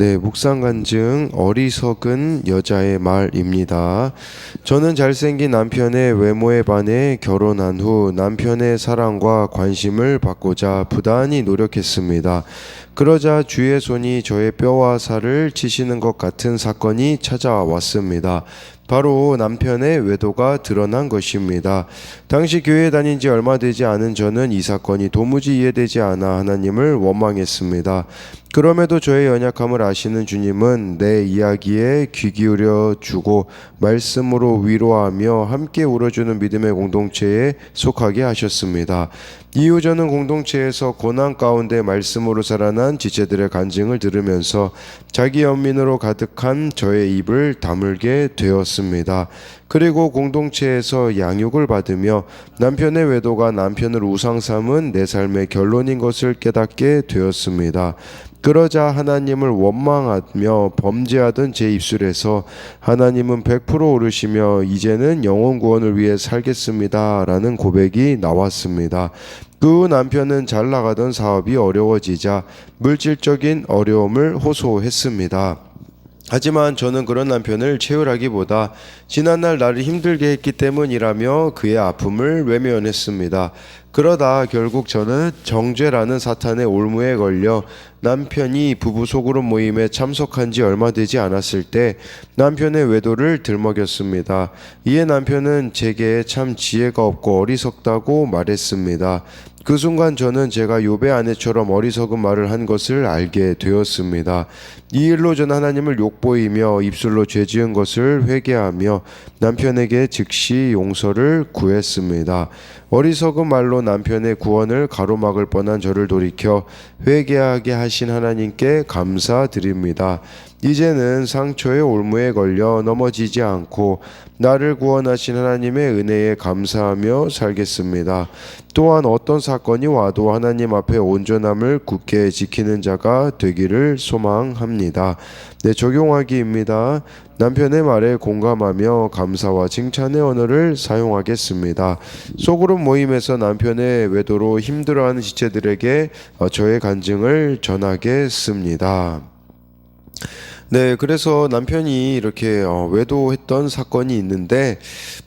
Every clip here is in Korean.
네, 묵상 간증 어리석은 여자의 말입니다. 저는 잘생긴 남편의 외모에 반해 결혼한 후 남편의 사랑과 관심을 받고자 부단히 노력했습니다. 그러자 주의 손이 저의 뼈와 살을 치시는 것 같은 사건이 찾아왔습니다. 바로 남편의 외도가 드러난 것입니다. 당시 교회에 다닌 지 얼마 되지 않은 저는 이 사건이 도무지 이해되지 않아 하나님을 원망했습니다. 그럼에도 저의 연약함을 아시는 주님은 내 이야기에 귀 기울여 주고 말씀으로 위로하며 함께 울어주는 믿음의 공동체에 속하게 하셨습니다. 이후 저는 공동체에서 고난 가운데 말씀으로 살아난 지체들의 간증을 들으면서 자기 연민으로 가득한 저의 입을 다물게 되었습니다. 그리고 공동체에서 양육을 받으며 남편의 외도가 남편을 우상 삼은 내 삶의 결론인 것을 깨닫게 되었습니다. 그러자 하나님을 원망하며 범죄하던 제 입술에서 하나님은 100% 오르시며 이제는 영혼 구원을 위해 살겠습니다 라는 고백이 나왔습니다. 그 후 남편은 잘 나가던 사업이 어려워지자 물질적인 어려움을 호소했습니다. 하지만 저는 그런 남편을 채울하기보다 지난날 나를 힘들게 했기 때문이라며 그의 아픔을 외면했습니다. 그러다 결국 저는 정죄라는 사탄의 올무에 걸려 남편이 부부 소그룹 모임에 참석한 지 얼마 되지 않았을 때 남편의 외도를 들먹였습니다. 이에 남편은 제게 참 지혜가 없고 어리석다고 말했습니다. 그 순간 저는 제가 욥의 아내처럼 어리석은 말을 한 것을 알게 되었습니다. 이 일로 저는 하나님을 욕보이며 입술로 죄 지은 것을 회개하며 남편에게 즉시 용서를 구했습니다. 어리석은 말로 남편의 구원을 가로막을 뻔한 저를 돌이켜 회개하게 하신 하나님께 감사드립니다. 이제는 상처의 올무에 걸려 넘어지지 않고 나를 구원하신 하나님의 은혜에 감사하며 살겠습니다. 또한 어떤 사건이 와도 하나님 앞에 온전함을 굳게 지키는 자가 되기를 소망합니다. 네, 적용하기입니다. 남편의 말에 공감하며 감사와 칭찬의 언어를 사용하겠습니다. 소그룹 모임에서 남편의 외도로 힘들어하는 지체들에게 저의 간증을 전하겠습니다. 네, 그래서 남편이 이렇게 외도했던 사건이 있는데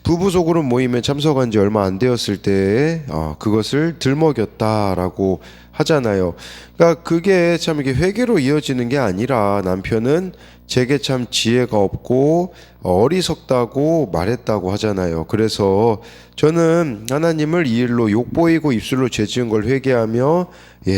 부부 소그룹 모임에 참석한 지 얼마 안 되었을 때 그것을 들먹였다라고 하잖아요. 그러니까 그게 참 이게 회개로 이어지는 게 아니라 남편은 제게 참 지혜가 없고 어리석다고 말했다고 하잖아요. 그래서 저는 하나님을 이 일로 욕보이고 입술로 죄 지은 걸 회개하며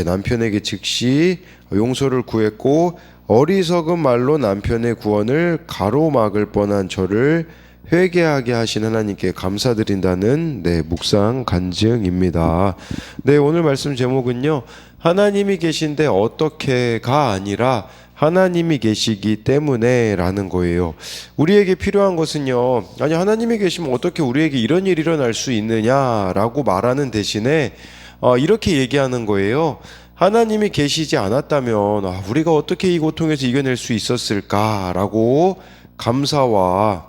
남편에게 즉시 용서를 구했고 어리석은 말로 남편의 구원을 가로막을 뻔한 저를 회개하게 하신 하나님께 감사드린다는 묵상 간증입니다. 오늘 말씀 제목은요. 하나님이 계신데 어떻게가 아니라 하나님이 계시기 때문에 라는 거예요. 우리에게 필요한 것은요. 아니 하나님이 계시면 어떻게 우리에게 이런 일이 일어날 수 있느냐라고 말하는 대신에 이렇게 얘기하는 거예요. 하나님이 계시지 않았다면 우리가 어떻게 이 고통에서 이겨낼 수 있었을까라고 감사로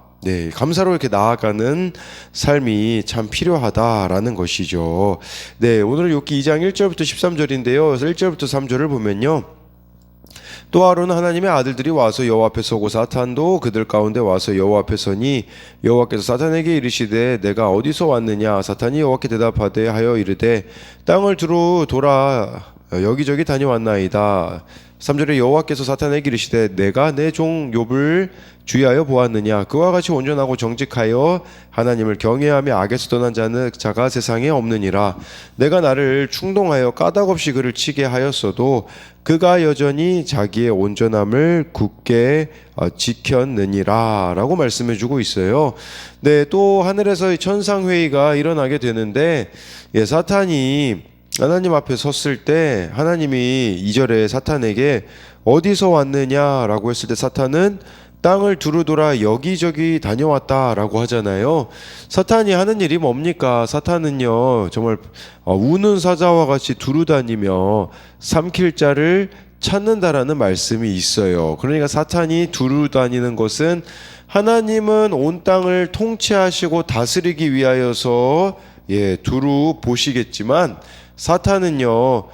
이렇게 나아가는 삶이 참 필요하다라는 것이죠. 오늘 욥기 2장 1절부터 13절인데요. 1절부터 3절을 보면요. 또 아론은 하나님의 아들들이 와서 여호와 앞에 서고 사탄도 그들 가운데 와서 여호와 앞에 서니 여호와께서 사탄에게 이르시되 내가 어디서 왔느냐 사탄이 여호와께 대답하되 하여 이르되 땅을 두루 돌아 여기저기 다녀왔나이다. 3절에 여호와께서 사탄에게 이르시되 내가 내 종 욥을 주의하여 보았느냐 그와 같이 온전하고 정직하여 하나님을 경외하며 악에서 떠난 자가 세상에 없느니라. 내가 나를 충동하여 까닭없이 그를 치게 하였어도 그가 여전히 자기의 온전함을 굳게 지켰느니라 라고 말씀해 주고 있어요. 또 하늘에서 천상회의가 일어나게 되는데 사탄이 하나님 앞에 섰을 때 하나님이 2절에 사탄에게 어디서 왔느냐라고 했을 때 사탄은 땅을 두루 돌아 여기저기 다녀왔다라고 하잖아요. 사탄이 하는 일이 뭡니까? 사탄은요 정말 우는 사자와 같이 두루 다니며 삼킬 자를 찾는다라는 말씀이 있어요. 그러니까 사탄이 두루 다니는 것은 하나님은 온 땅을 통치하시고 다스리기 위하여서 두루 보시겠지만 사탄은요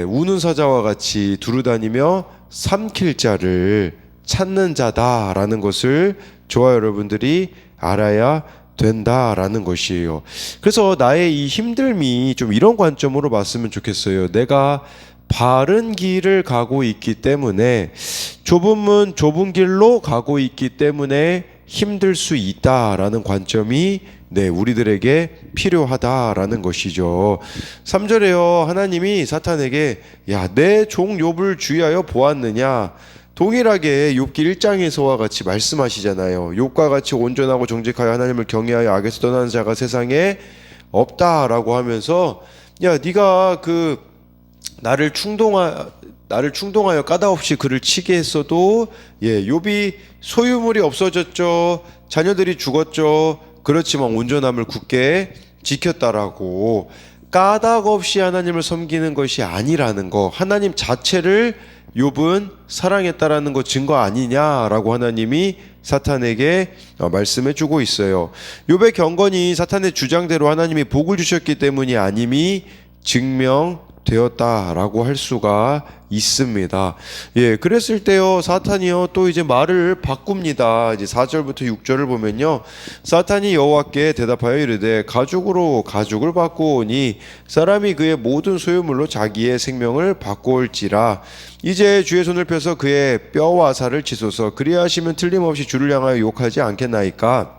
우는 사자와 같이 두루 다니며 삼킬 자를 찾는 자다라는 것을 저와 여러분들이 알아야 된다라는 것이에요. 그래서 나의 이 힘듦이 좀 이런 관점으로 봤으면 좋겠어요. 내가 바른 길을 가고 있기 때문에, 좁은 문 좁은 길로 가고 있기 때문에 힘들 수 있다라는 관점이 우리들에게 필요하다라는 것이죠. 3절에요. 하나님이 사탄에게 야, 내 종 욥을 주의하여 보았느냐? 동일하게 욥기 1장에서와 같이 말씀하시잖아요. 욥과 같이 온전하고 정직하여 하나님을 경외하여 악에서 떠나는 자가 세상에 없다라고 하면서, 야, 네가 나를 충동하여 까닭없이 그를 치게 했어도 욥이 소유물이 없어졌죠. 자녀들이 죽었죠. 그렇지만 온전함을 굳게 지켰다라고. 까닭없이 하나님을 섬기는 것이 아니라는 거, 하나님 자체를 욥은 사랑했다라는 거 증거 아니냐라고 하나님이 사탄에게 말씀해 주고 있어요. 욥의 경건이 사탄의 주장대로 하나님이 복을 주셨기 때문이 아님이 증명되었다라고 할 수가 있습니다. 그랬을 때요, 사탄이요 또 이제 말을 바꿉니다. 이제 4절부터 6절을 보면요, 사탄이 여호와께 대답하여 이르되 가죽으로 가죽을 바꾸오니 사람이 그의 모든 소유물로 자기의 생명을 바꾸올지라. 이제 주의 손을 펴서 그의 뼈와 살을 치소서. 그리하시면 틀림없이 주를 향하여 욕하지 않겠나이까.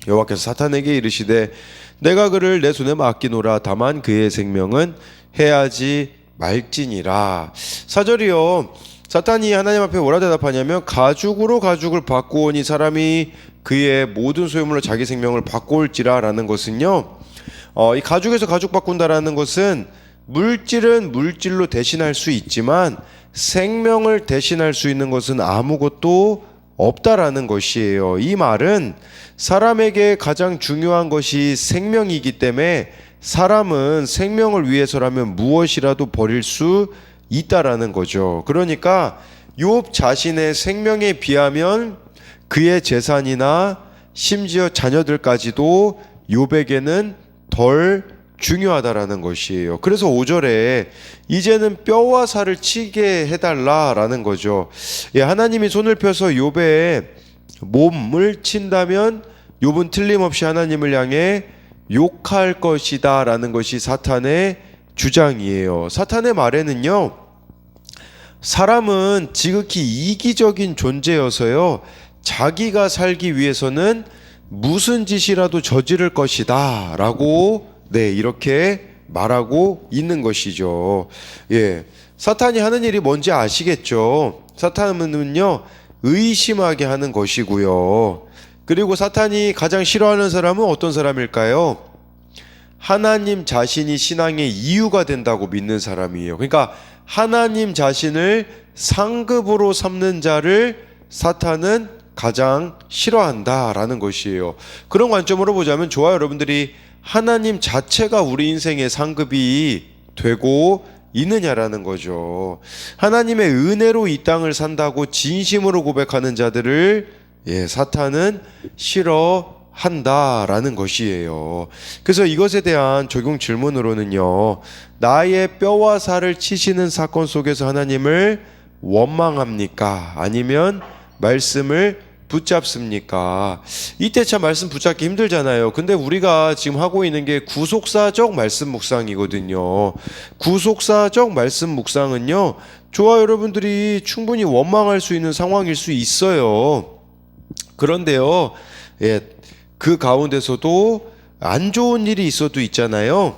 여호와께서 사탄에게 이르시되 내가 그를 내 손에 맡기노라. 다만 그의 생명은 해하지 말지니라. 4절이요, 사탄이 하나님 앞에 뭐라 대답하냐면 가죽으로 가죽을 바꾸오니 사람이 그의 모든 소유물로 자기 생명을 바꾸올지라 라는 것은요, 이 가죽에서 가죽 바꾼다라는 것은 물질은 물질로 대신할 수 있지만 생명을 대신할 수 있는 것은 아무것도 없다라는 것이에요. 이 말은 사람에게 가장 중요한 것이 생명이기 때문에 사람은 생명을 위해서라면 무엇이라도 버릴 수 있다라는 거죠. 그러니까 욥 자신의 생명에 비하면 그의 재산이나 심지어 자녀들까지도 욥에게는 덜 중요하다라는 것이에요. 그래서 5절에 이제는 뼈와 살을 치게 해달라라는 거죠. 하나님이 손을 펴서 욥의 몸을 친다면 욥은 틀림없이 하나님을 향해 욕할 것이다 라는 것이 사탄의 주장이에요. 사탄의 말에는요, 사람은 지극히 이기적인 존재여서요, 자기가 살기 위해서는 무슨 짓이라도 저지를 것이다 라고 이렇게 말하고 있는 것이죠. 사탄이 하는 일이 뭔지 아시겠죠? 사탄은요, 의심하게 하는 것이고요. 그리고 사탄이 가장 싫어하는 사람은 어떤 사람일까요? 하나님 자신이 신앙의 이유가 된다고 믿는 사람이에요. 그러니까 하나님 자신을 상급으로 삼는 자를 사탄은 가장 싫어한다라는 것이에요. 그런 관점으로 보자면 저와 여러분들이 하나님 자체가 우리 인생의 상급이 되고 있느냐라는 거죠. 하나님의 은혜로 이 땅을 산다고 진심으로 고백하는 자들을 사탄은 싫어한다라는 것이에요. 그래서 이것에 대한 적용 질문으로는요, 나의 뼈와 살을 치시는 사건 속에서 하나님을 원망합니까? 아니면 말씀을 붙잡습니까? 이때 참 말씀 붙잡기 힘들잖아요. 근데 우리가 지금 하고 있는 게 구속사적 말씀 묵상이거든요. 구속사적 말씀 묵상은요, 저와 여러분들이 충분히 원망할 수 있는 상황일 수 있어요. 그런데요, 그 가운데서도 안 좋은 일이 있어도 있잖아요.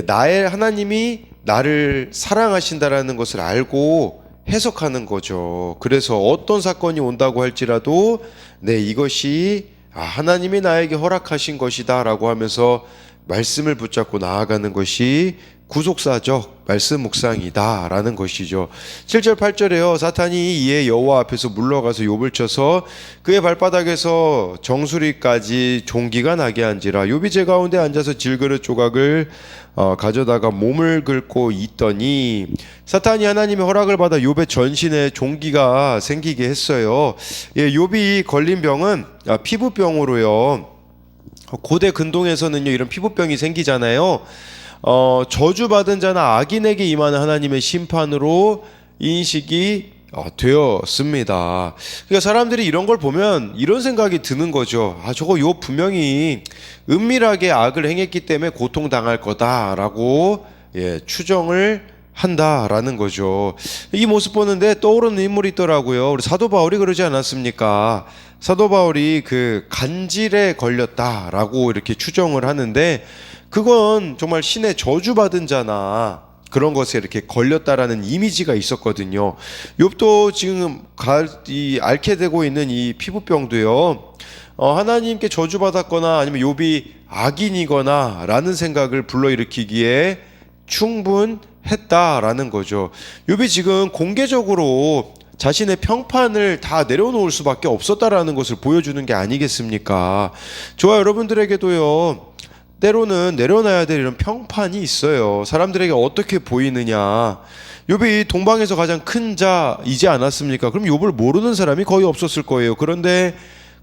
나의 하나님이 나를 사랑하신다라는 것을 알고 해석하는 거죠. 그래서 어떤 사건이 온다고 할지라도 이것이 하나님이 나에게 허락하신 것이다 라고 하면서 말씀을 붙잡고 나아가는 것이 구속사적 말씀 묵상이다 라는 것이죠. 7절 8절에요, 사탄이 이에 여호와 앞에서 물러가서 욥을 쳐서 그의 발바닥에서 정수리까지 종기가 나게 한지라. 욥이 제 가운데 앉아서 질그릇 조각을 가져다가 몸을 긁고 있더니, 사탄이 하나님의 허락을 받아 욥의 전신에 종기가 생기게 했어요. 욥이 걸린 병은 피부병으로요. 고대 근동에서는요, 이런 피부병이 생기잖아요. 저주받은 자나 악인에게 임하는 하나님의 심판으로 인식이 되었습니다. 그러니까 사람들이 이런 걸 보면 이런 생각이 드는 거죠. 저거 요 분명히 은밀하게 악을 행했기 때문에 고통당할 거다라고 추정을 한다라는 거죠. 이 모습 보는데 떠오르는 인물이 있더라고요. 우리 사도 바울이 그러지 않았습니까? 사도 바울이 그 간질에 걸렸다라고 이렇게 추정을 하는데, 그건 정말 신의 저주받은 자나 그런 것에 이렇게 걸렸다라는 이미지가 있었거든요. 욥도 지금 앓게 되고 있는 이 피부병도요, 하나님께 저주받았거나 아니면 욥이 악인이거나 라는 생각을 불러일으키기에 충분했다라는 거죠. 욥이 지금 공개적으로 자신의 평판을 다 내려놓을 수밖에 없었다라는 것을 보여주는 게 아니겠습니까? 저와 여러분들에게도요, 때로는 내려놔야 될 이런 평판이 있어요. 사람들에게 어떻게 보이느냐. 욥이 동방에서 가장 큰 자이지 않았습니까? 그럼 욥을 모르는 사람이 거의 없었을 거예요. 그런데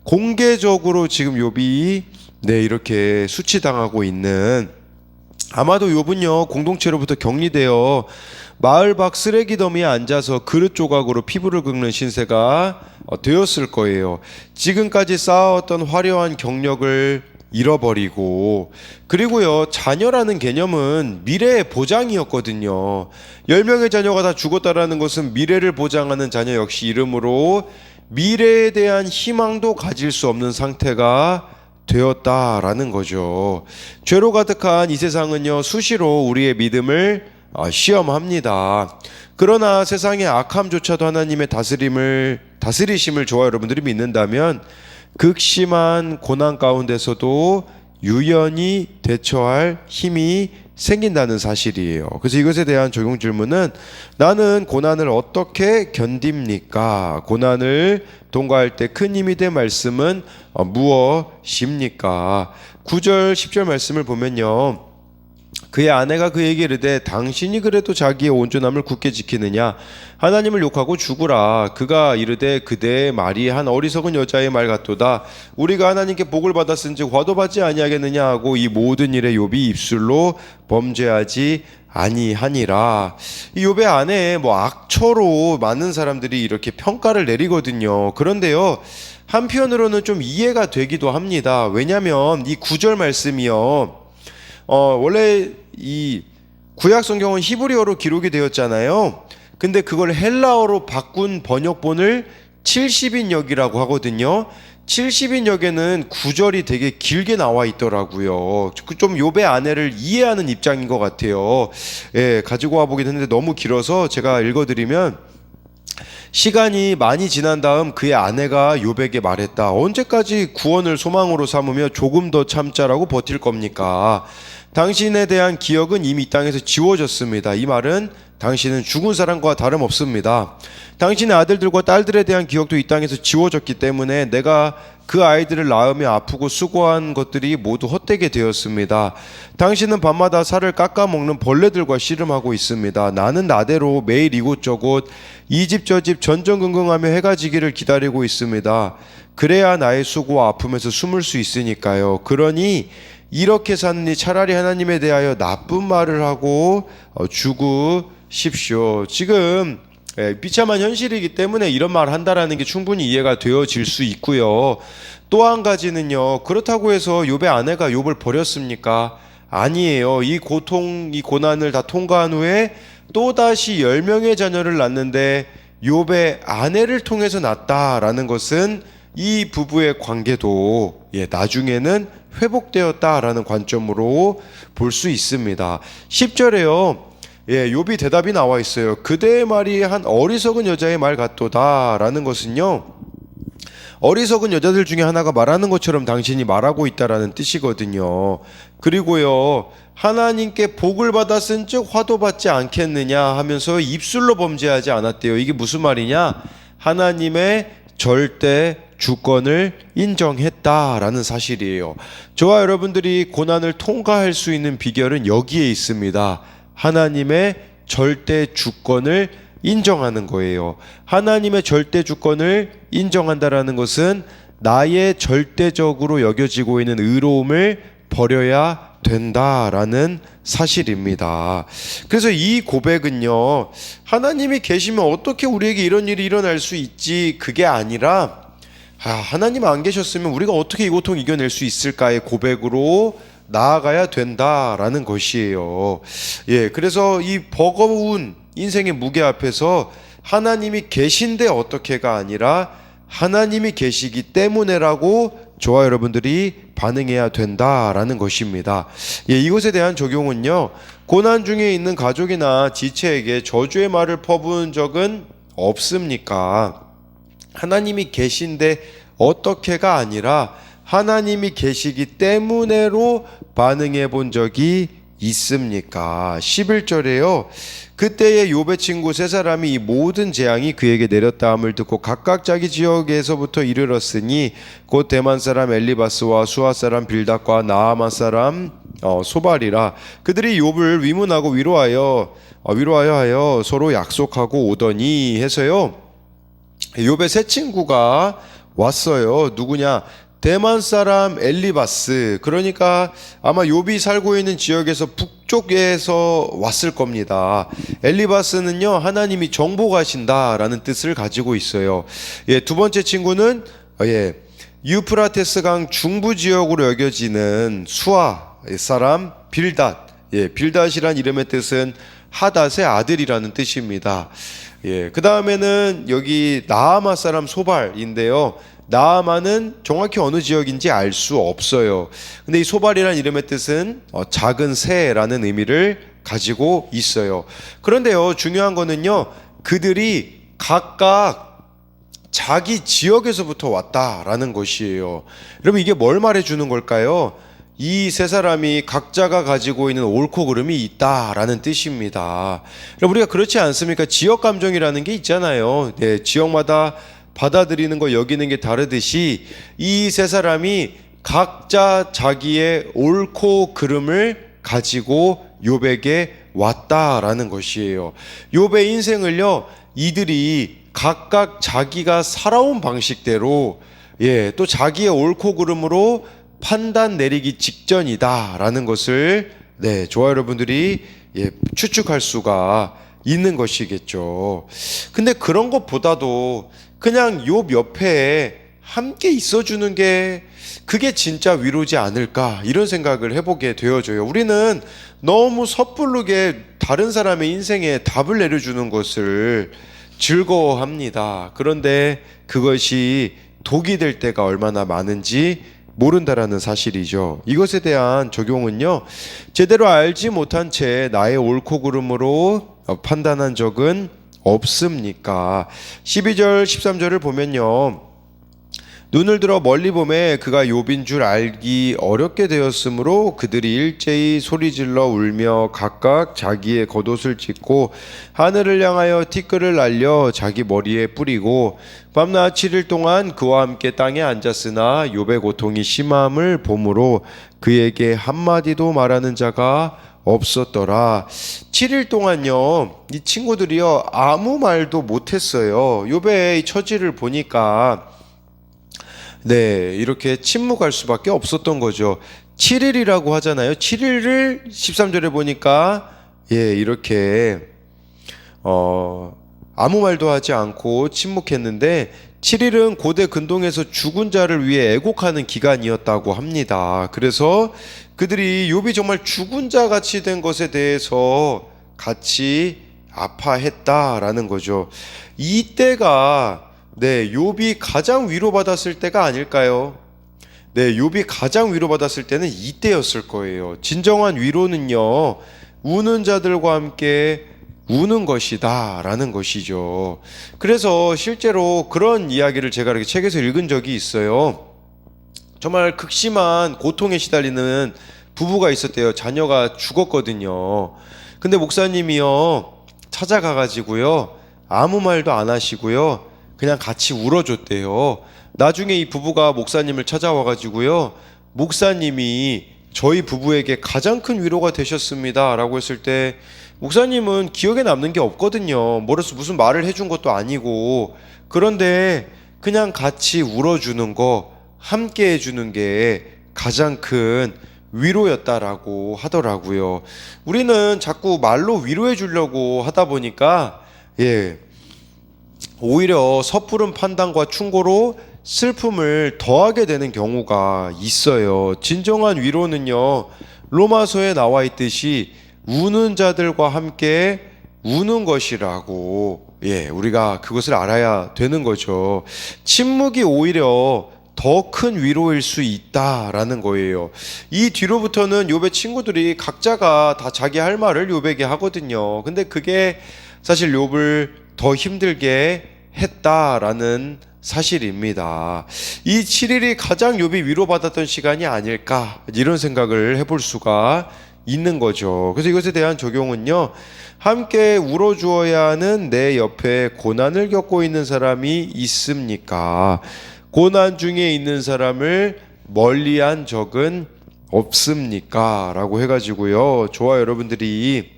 공개적으로 지금 욥이 이렇게 수치당하고 있는, 아마도 욥은요 공동체로부터 격리되어 마을 밖 쓰레기 더미에 앉아서 그릇 조각으로 피부를 긁는 신세가 되었을 거예요. 지금까지 쌓아왔던 화려한 경력을 잃어버리고, 그리고요 자녀라는 개념은 미래의 보장이었거든요. 10명의 자녀가 다 죽었다라는 것은 미래를 보장하는 자녀 역시 이름으로 미래에 대한 희망도 가질 수 없는 상태가 되었다라는 거죠. 죄로 가득한 이 세상은요 수시로 우리의 믿음을 시험합니다. 그러나 세상의 악함조차도 하나님의 다스리심을 저와 여러분들이 믿는다면 극심한 고난 가운데서도 유연히 대처할 힘이 생긴다는 사실이에요. 그래서 이것에 대한 적용 질문은, 나는 고난을 어떻게 견딥니까? 고난을 통과할 때 큰 힘이 된 말씀은 무엇입니까? 9절 10절 말씀을 보면요, 그의 아내가 그에게 이르되 당신이 그래도 자기의 온전함을 굳게 지키느냐? 하나님을 욕하고 죽으라. 그가 이르되 그대의 말이 한 어리석은 여자의 말 같도다. 우리가 하나님께 복을 받았은즉 화도 받지 아니하겠느냐 하고 이 모든 일에 욥이 입술로 범죄하지 아니하니라. 이 욥의 아내에 악처로 많은 사람들이 이렇게 평가를 내리거든요. 그런데요, 한편으로는 좀 이해가 되기도 합니다. 왜냐하면 이 9절 말씀이요, 원래 이 구약 성경은 히브리어로 기록이 되었잖아요. 근데 그걸 헬라어로 바꾼 번역본을 70인역이라고 하거든요. 70인역에는 구절이 되게 길게 나와 있더라고요. 좀 욥의 아내를 이해하는 입장인 것 같아요. 가지고 와보긴 했는데 너무 길어서 제가 읽어드리면, 시간이 많이 지난 다음 그의 아내가 욥에게 말했다. 언제까지 구원을 소망으로 삼으며 조금 더 참자라고 버틸 겁니까? 당신에 대한 기억은 이미 이 땅에서 지워졌습니다. 이 말은 당신은 죽은 사람과 다름없습니다. 당신의 아들들과 딸들에 대한 기억도 이 땅에서 지워졌기 때문에 내가 그 아이들을 낳으며 아프고 수고한 것들이 모두 헛되게 되었습니다. 당신은 밤마다 살을 깎아먹는 벌레들과 씨름하고 있습니다. 나는 나대로 매일 이곳저곳 이 집 저 집 전전긍긍하며 해가 지기를 기다리고 있습니다. 그래야 나의 수고와 아픔에서 숨을 수 있으니까요. 그러니 이렇게 사느니 차라리 하나님에 대하여 나쁜 말을 하고 죽으십시오. 지금 비참한 현실이기 때문에 이런 말을 한다라는 게 충분히 이해가 되어질 수 있고요. 또 한 가지는요, 그렇다고 해서 욥의 아내가 욥을 버렸습니까? 아니에요. 이 고통, 이 고난을 다 통과한 후에 또다시 10명의 자녀를 낳는데 욥의 아내를 통해서 낳았다라는 것은 이 부부의 관계도 나중에는 회복되었다라는 관점으로 볼 수 있습니다. 10절에요. 욥이 대답이 나와 있어요. 그대의 말이 한 어리석은 여자의 말 같도다라는 것은요, 어리석은 여자들 중에 하나가 말하는 것처럼 당신이 말하고 있다라는 뜻이거든요. 그리고요, 하나님께 복을 받았은즉 화도 받지 않겠느냐 하면서 입술로 범죄하지 않았대요. 이게 무슨 말이냐? 하나님의 절대 주권을 인정했다라는 사실이에요. 저와 여러분들이 고난을 통과할 수 있는 비결은 여기에 있습니다. 하나님의 절대 주권을 인정하는 거예요. 하나님의 절대 주권을 인정한다라는 것은 나의 절대적으로 여겨지고 있는 의로움을 버려야 된다라는 사실입니다. 그래서 이 고백은요, 하나님이 계시면 어떻게 우리에게 이런 일이 일어날 수 있지, 그게 아니라 하나님 안 계셨으면 우리가 어떻게 이 고통 이겨낼 수 있을까의 고백으로 나아가야 된다라는 것이에요. 그래서 이 버거운 인생의 무게 앞에서 하나님이 계신데 어떻게가 아니라 하나님이 계시기 때문에라고 저와 여러분들이 반응해야 된다라는 것입니다. 이것에 대한 적용은요, 고난 중에 있는 가족이나 지체에게 저주의 말을 퍼부은 적은 없습니까? 하나님이 계신데 어떻게가 아니라 하나님이 계시기 때문에로 반응해 본 적이 있습니까? 11절에요. 그때의 욥의 친구 세 사람이 이 모든 재앙이 그에게 내렸다함을 듣고 각각 자기 지역에서부터 이르렀으니 곧 대만 사람 엘리바스와 수아 사람 빌닷과 나아만 사람 소발이라. 그들이 욥을 위문하고 위로하여 하여 서로 약속하고 오더니 해서요, 욥의 세 친구가 왔어요. 누구냐? 대만 사람 엘리바스, 그러니까 아마 욥이 살고 있는 지역에서 북쪽에서 왔을 겁니다. 엘리바스는요, 하나님이 정복하신다라는 뜻을 가지고 있어요. 두 번째 친구는 유프라테스 강 중부 지역으로 여겨지는 수아 사람 빌닷. 빌닷이란 이름의 뜻은 하닷의 아들이라는 뜻입니다. 그 다음에는 여기 나아마 사람 소발인데요, 나아마는 정확히 어느 지역인지 알 수 없어요. 근데 이 소발이라는 이름의 뜻은 작은 새라는 의미를 가지고 있어요. 그런데요, 중요한 거는요, 그들이 각각 자기 지역에서부터 왔다라는 것이에요. 여러분, 이게 뭘 말해주는 걸까요? 이 세 사람이 각자가 가지고 있는 옳고 그름이 있다라는 뜻입니다. 여러분, 우리가 그렇지 않습니까? 지역 감정이라는 게 있잖아요. 지역마다 받아들이는 거, 여기는 게 다르듯이 이 세 사람이 각자 자기의 옳고 그름을 가지고 욥에게 왔다라는 것이에요. 욥의 인생을요, 이들이 각각 자기가 살아온 방식대로 또 자기의 옳고 그름으로 판단 내리기 직전이다라는 것을 저와 여러분들이 추측할 수가 있는 것이겠죠. 근데 그런 것보다도 그냥 욥 옆에 함께 있어주는 게 그게 진짜 위로지 않을까, 이런 생각을 해보게 되어져요. 우리는 너무 섣부르게 다른 사람의 인생에 답을 내려주는 것을 즐거워합니다. 그런데 그것이 독이 될 때가 얼마나 많은지 모른다라는 사실이죠. 이것에 대한 적용은요, 제대로 알지 못한 채 나의 옳고 그름으로 판단한 적은 없습니까? 12절 13절을 보면요, 눈을 들어 멀리 보매 그가 욥인 줄 알기 어렵게 되었으므로 그들이 일제히 소리질러 울며 각각 자기의 겉옷을 찢고 하늘을 향하여 티끌을 날려 자기 머리에 뿌리고 밤낮 7일 동안 그와 함께 땅에 앉았으나 욥의 고통이 심함을 보므로 그에게 한마디도 말하는 자가 없었더라. 7일 동안요, 이 친구들이요 아무 말도 못했어요. 욥의 처지를 보니까 이렇게 침묵할 수밖에 없었던 거죠. 7일이라고 하잖아요. 7일을 13절에 보니까 이렇게 아무 말도 하지 않고 침묵했는데, 7일은 고대 근동에서 죽은 자를 위해 애곡하는 기간이었다고 합니다. 그래서 그들이 욥이 정말 죽은 자 같이 된 것에 대해서 같이 아파했다라는 거죠. 이때가 욥이 가장 위로받았을 때가 아닐까요? 욥이 가장 위로받았을 때는 이때였을 거예요. 진정한 위로는요, 우는 자들과 함께 우는 것이다 라는 것이죠. 그래서 실제로 그런 이야기를 제가 이렇게 책에서 읽은 적이 있어요. 정말 극심한 고통에 시달리는 부부가 있었대요. 자녀가 죽었거든요. 근데 목사님이요 찾아가가지고요 아무 말도 안 하시고요 그냥 같이 울어줬대요. 나중에 이 부부가 목사님을 찾아와가지고요, 목사님이 저희 부부에게 가장 큰 위로가 되셨습니다 라고 했을 때, 목사님은 기억에 남는 게 없거든요. 뭐래서 무슨 말을 해준 것도 아니고. 그런데 그냥 같이 울어주는 거, 함께 해주는 게 가장 큰 위로였다라고 하더라고요. 우리는 자꾸 말로 위로해 주려고 하다 보니까 오히려 섣부른 판단과 충고로 슬픔을 더하게 되는 경우가 있어요. 진정한 위로는요, 로마서에 나와 있듯이 우는 자들과 함께 우는 것이라고, 우리가 그것을 알아야 되는 거죠. 침묵이 오히려 더 큰 위로일 수 있다라는 거예요. 이 뒤로부터는 욥의 친구들이 각자가 다 자기 할 말을 욥에게 하거든요. 근데 그게 사실 욥을 더 힘들게 했다라는 사실입니다. 이 7일이 가장 욥이 위로받았던 시간이 아닐까, 이런 생각을 해볼 수가 있는 거죠. 그래서 이것에 대한 적용은요, 함께 울어주어야 하는 내 옆에 고난을 겪고 있는 사람이 있습니까? 고난 중에 있는 사람을 멀리한 적은 없습니까? 라고 해가지고요, 저와 여러분들이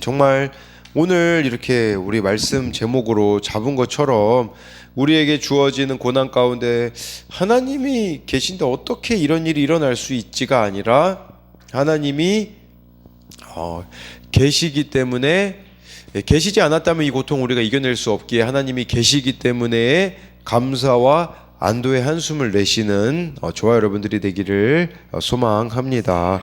정말 오늘 이렇게 우리 말씀 제목으로 잡은 것처럼 우리에게 주어지는 고난 가운데 하나님이 계신데 어떻게 이런 일이 일어날 수 있지가 아니라, 하나님이 계시기 때문에, 계시지 않았다면 이 고통 우리가 이겨낼 수 없기에 하나님이 계시기 때문에 감사와 안도의 한숨을 내쉬는 저와 여러분들이 되기를 소망합니다.